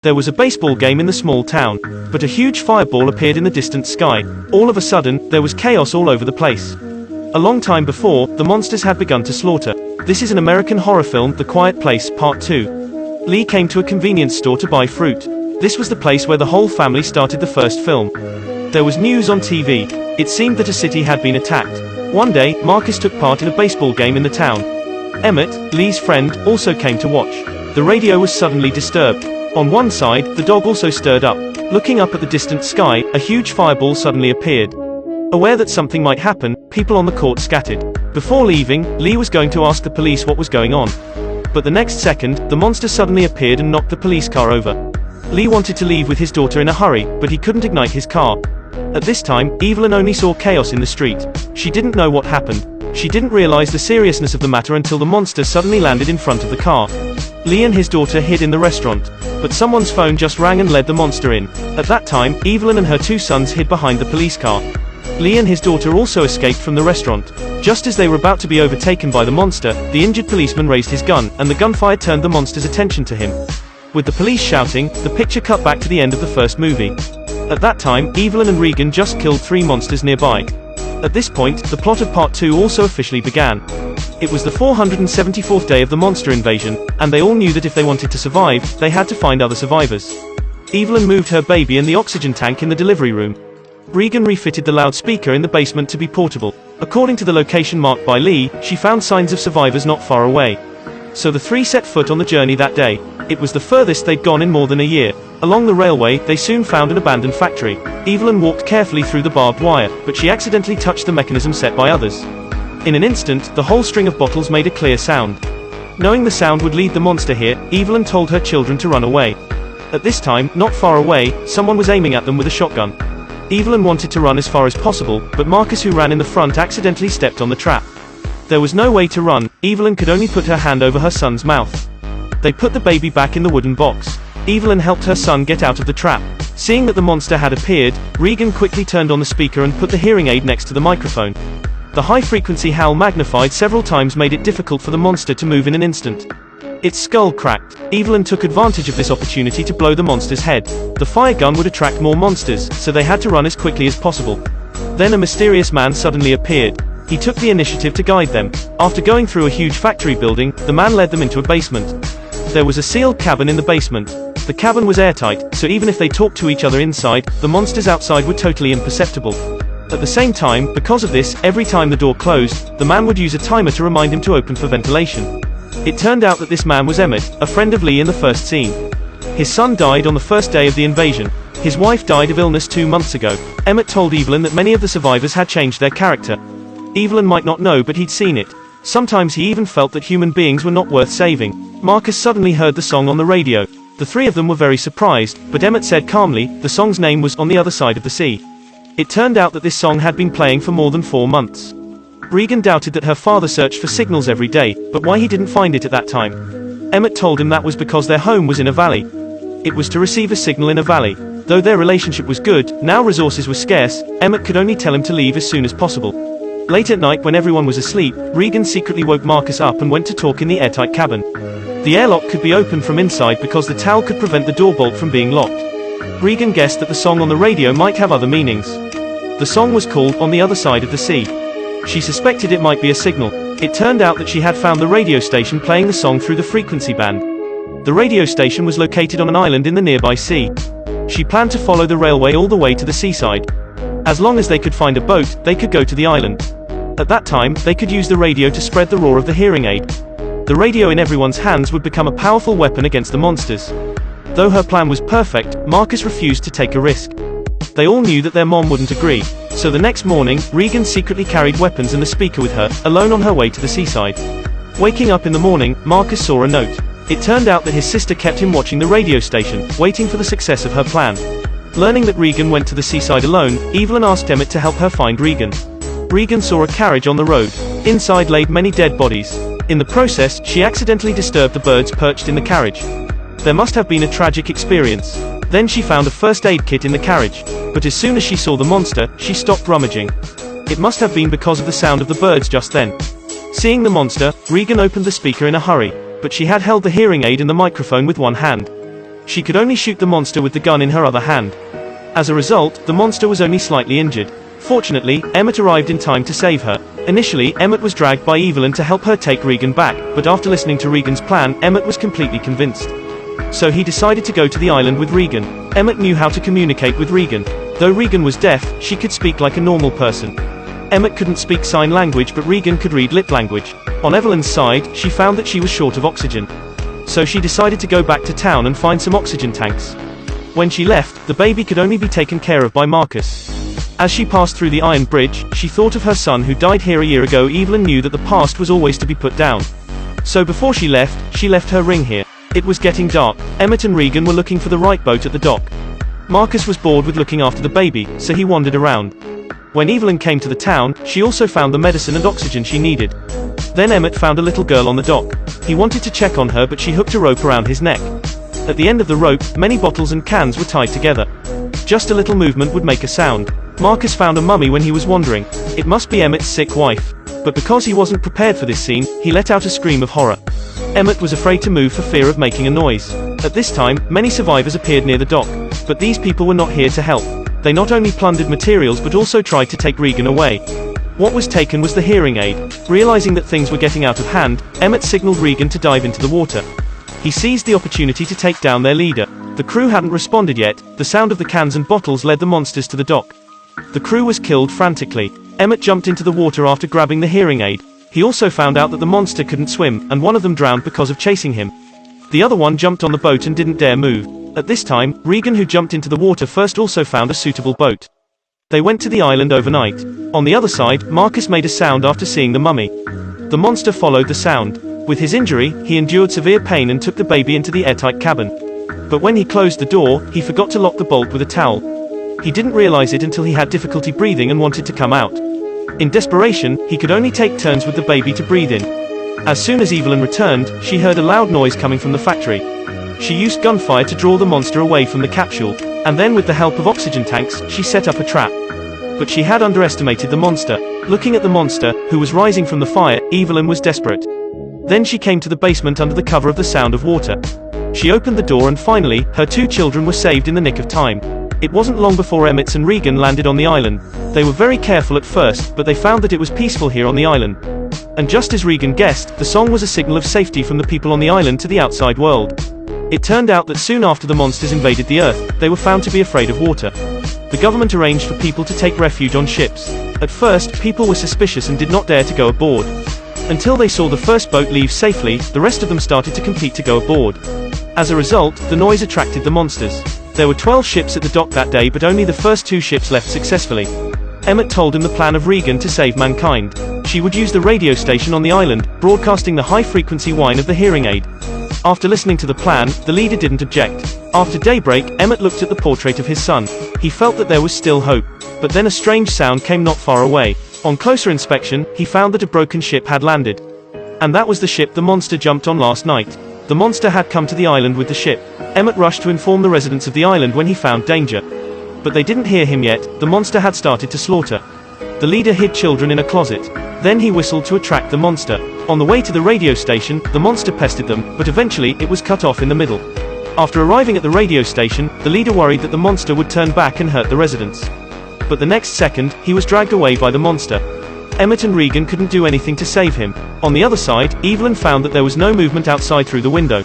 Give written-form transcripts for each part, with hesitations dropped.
There was a baseball game in the small town, but a huge fireball appeared in the distant sky. All of a sudden, there was chaos all over the place. A long time before, the monsters had begun to slaughter. This is an American horror film, The Quiet Place, Part 2. Lee came to a convenience store to buy fruit. This was the place where the whole family started the first film. There was news on TV. It seemed that a city had been attacked. One day, Marcus took part in a baseball game in the town. Emmett, Lee's friend, also came to watch. The radio was suddenly disturbed. On one side, the dog also stirred up. Looking up at the distant sky, a huge fireball suddenly appeared. Aware that something might happen, people on the court scattered. Before leaving, Lee was going to ask the police what was going on. But the next second, the monster suddenly appeared and knocked the police car over. Lee wanted to leave with his daughter in a hurry, but he couldn't ignite his car. At this time, Evelyn only saw chaos in the street. She didn't know what happened. She didn't realize the seriousness of the matter until the monster suddenly landed in front of the car. Lee and his daughter hid in the restaurant, but someone's phone just rang and led the monster in. At that time, Evelyn and her two sons hid behind the police car. Lee and his daughter also escaped from the restaurant. Just as they were about to be overtaken by the monster, the injured policeman raised his gun, and the gunfire turned the monster's attention to him. With the police shouting, the picture cut back to the end of the first movie. At that time, Evelyn and Regan just killed 3 monsters nearby. At this point, the plot of Part 2 also officially began. It was the 474th day of the monster invasion, and they all knew that if they wanted to survive, they had to find other survivors. Evelyn moved her baby and the oxygen tank in the delivery room. Regan refitted the loudspeaker in the basement to be portable. According to the location marked by Lee, she found signs of survivors not far away. So the 3 set foot on the journey that day. It was the furthest they'd gone in more than a year. Along the railway, they soon found an abandoned factory. Evelyn walked carefully through the barbed wire, but she accidentally touched the mechanism set by others. In an instant, the whole string of bottles made a clear sound. Knowing the sound would lead the monster here, Evelyn told her children to run away. At this time, not far away, someone was aiming at them with a shotgun. Evelyn wanted to run as far as possible, but Marcus, who ran in the front, accidentally stepped on the trap. There was no way to run. Evelyn could only put her hand over her son's mouth. They put the baby back in the wooden box. Evelyn helped her son get out of the trap. Seeing that the monster had appeared, Regan quickly turned on the speaker and put the hearing aid next to the microphone. The high-frequency howl magnified several times made it difficult for the monster to move in an instant. Its skull cracked. Evelyn took advantage of this opportunity to blow the monster's head. The fire gun would attract more monsters, so they had to run as quickly as possible. Then a mysterious man suddenly appeared. He took the initiative to guide them. After going through a huge factory building, the man led them into a basement. There was a sealed cabin in the basement. The cabin was airtight, so even if they talked to each other inside, the monsters outside were totally imperceptible. At the same time, because of this, every time the door closed, the man would use a timer to remind him to open for ventilation. It turned out that this man was Emmett, a friend of Lee in the first scene. His son died on the first day of the invasion. His wife died of illness 2 months ago. Emmett told Evelyn that many of the survivors had changed their character. Evelyn might not know, but he'd seen it. Sometimes he even felt that human beings were not worth saving. Marcus suddenly heard the song on the radio. The 3 of them were very surprised, but Emmett said calmly, the song's name was On the Other Side of the Sea. It turned out that this song had been playing for more than 4 months. Regan doubted that her father searched for signals every day, but why he didn't find it at that time. Emmett told him that was because their home was in a valley. It was to receive a signal in a valley. Though their relationship was good, now resources were scarce, Emmett could only tell him to leave as soon as possible. Late at night when everyone was asleep, Regan secretly woke Marcus up and went to talk in the airtight cabin. The airlock could be opened from inside because the towel could prevent the door bolt from being locked. Regan guessed that the song on the radio might have other meanings. The song was called On the Other Side of the Sea. She suspected it might be a signal. It turned out that she had found the radio station playing the song through the frequency band. The radio station was located on an island in the nearby sea. She planned to follow the railway all the way to the seaside. As long as they could find a boat, they could go to the island. At that time, they could use the radio to spread the roar of the hearing aid. The radio in everyone's hands would become a powerful weapon against the monsters. Though her plan was perfect, Marcus refused to take a risk. They all knew that their mom wouldn't agree. So the next morning, Regan secretly carried weapons and the speaker with her, alone on her way to the seaside. Waking up in the morning, Marcus saw a note. It turned out that his sister kept him watching the radio station, waiting for the success of her plan. Learning that Regan went to the seaside alone, Evelyn asked Emmett to help her find Regan. Regan saw a carriage on the road. Inside laid many dead bodies. In the process, she accidentally disturbed the birds perched in the carriage. There must have been a tragic experience. Then she found a first aid kit in the carriage. But as soon as she saw the monster, she stopped rummaging. It must have been because of the sound of the birds just then. Seeing the monster, Regan opened the speaker in a hurry, but she had held the hearing aid and the microphone with one hand. She could only shoot the monster with the gun in her other hand. As a result, the monster was only slightly injured. Fortunately, Emmett arrived in time to save her. Initially, Emmett was dragged by Evelyn to help her take Regan back, but after listening to Regan's plan, Emmett was completely convinced. So he decided to go to the island with Regan. Emmett knew how to communicate with Regan. Though Regan was deaf, she could speak like a normal person. Emmett couldn't speak sign language, but Regan could read lip language. On Evelyn's side, she found that she was short of oxygen. So she decided to go back to town and find some oxygen tanks. When she left, the baby could only be taken care of by Marcus. As she passed through the iron bridge, she thought of her son who died here a year ago. Evelyn knew that the past was always to be put down. So before she left her ring here. It was getting dark. Emmett and Regan were looking for the right boat at the dock. Marcus was bored with looking after the baby, so he wandered around. When Evelyn came to the town, she also found the medicine and oxygen she needed. Then Emmett found a little girl on the dock. He wanted to check on her, but she hooked a rope around his neck. At the end of the rope, many bottles and cans were tied together. Just a little movement would make a sound. Marcus found a mummy when he was wandering. It must be Emmett's sick wife. But because he wasn't prepared for this scene, he let out a scream of horror. Emmett was afraid to move for fear of making a noise. At this time, many survivors appeared near the dock. But these people were not here to help. They not only plundered materials but also tried to take Regan away. What was taken was the hearing aid. Realizing that things were getting out of hand, Emmett signaled Regan to dive into the water. He seized the opportunity to take down their leader. The crew hadn't responded yet. The sound of the cans and bottles led the monsters to the dock. The crew was killed frantically. Emmett jumped into the water after grabbing the hearing aid. He also found out that the monster couldn't swim, and one of them drowned because of chasing him. The other one jumped on the boat and didn't dare move. At this time, Regan, who jumped into the water first, also found a suitable boat. They went to the island overnight. On the other side, Marcus made a sound after seeing the mummy. The monster followed the sound. With his injury, he endured severe pain and took the baby into the airtight cabin. But when he closed the door, he forgot to lock the bolt with a towel. He didn't realize it until he had difficulty breathing and wanted to come out. In desperation, he could only take turns with the baby to breathe in. As soon as Evelyn returned, she heard a loud noise coming from the factory. She used gunfire to draw the monster away from the capsule, and then with the help of oxygen tanks, she set up a trap. But she had underestimated the monster. Looking at the monster, who was rising from the fire, Evelyn was desperate. Then she came to the basement under the cover of the sound of water. She opened the door and finally, her two children were saved in the nick of time. It wasn't long before Emmett and Regan landed on the island. They were very careful at first, but they found that it was peaceful here on the island. And just as Regan guessed, the song was a signal of safety from the people on the island to the outside world. It turned out that soon after the monsters invaded the Earth, they were found to be afraid of water. The government arranged for people to take refuge on ships. At first, people were suspicious and did not dare to go aboard. Until they saw the first boat leave safely, the rest of them started to compete to go aboard. As a result, the noise attracted the monsters. There were 12 ships at the dock that day, but only the first 2 ships left successfully. Emmett told him the plan of Regan to save mankind. She would use the radio station on the island, broadcasting the high-frequency whine of the hearing aid. After listening to the plan, the leader didn't object. After daybreak, Emmett looked at the portrait of his son. He felt that there was still hope. But then a strange sound came not far away. On closer inspection, he found that a broken ship had landed. And that was the ship the monster jumped on last night. The monster had come to the island with the ship. Emmett rushed to inform the residents of the island when he found danger. But they didn't hear him yet. The monster had started to slaughter. The leader hid children in a closet. Then he whistled to attract the monster. On the way to the radio station, the monster pestered them, but eventually it was cut off in the middle. After arriving at the radio station, the leader worried that the monster would turn back and hurt the residents. But the next second, he was dragged away by the monster. Emmett and Regan couldn't do anything to save him. On the other side, Evelyn found that there was no movement outside through the window.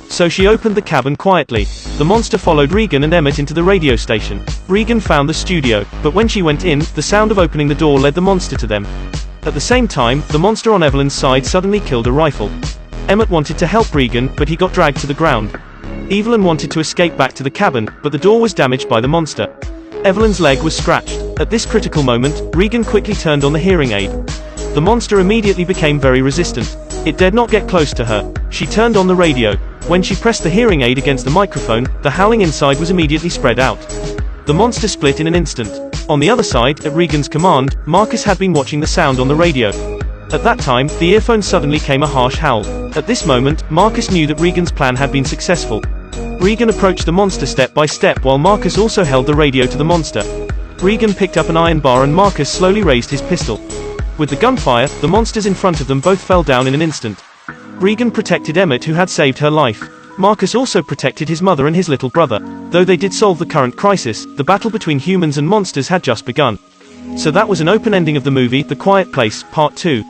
So she opened the cabin quietly. The monster followed Regan and Emmett into the radio station. Regan found the studio, but when she went in, the sound of opening the door led the monster to them. At the same time, the monster on Evelyn's side suddenly killed a rifle. Emmett wanted to help Regan, but he got dragged to the ground. Evelyn wanted to escape back to the cabin, but the door was damaged by the monster. Evelyn's leg was scratched. At this critical moment, Regan quickly turned on the hearing aid. The monster immediately became very resistant. It dared not get close to her. She turned on the radio. When she pressed the hearing aid against the microphone, the howling inside was immediately spread out. The monster split in an instant. On the other side, at Regan's command, Marcus had been watching the sound on the radio. At that time, the earphone suddenly came a harsh howl. At this moment, Marcus knew that Regan's plan had been successful. Regan approached the monster step by step while Marcus also held the radio to the monster. Regan picked up an iron bar and Marcus slowly raised his pistol. With the gunfire, the monsters in front of them both fell down in an instant. Regan protected Emmett, who had saved her life. Marcus also protected his mother and his little brother. Though they did solve the current crisis, the battle between humans and monsters had just begun. So that was an open ending of the movie The Quiet Place, Part 2.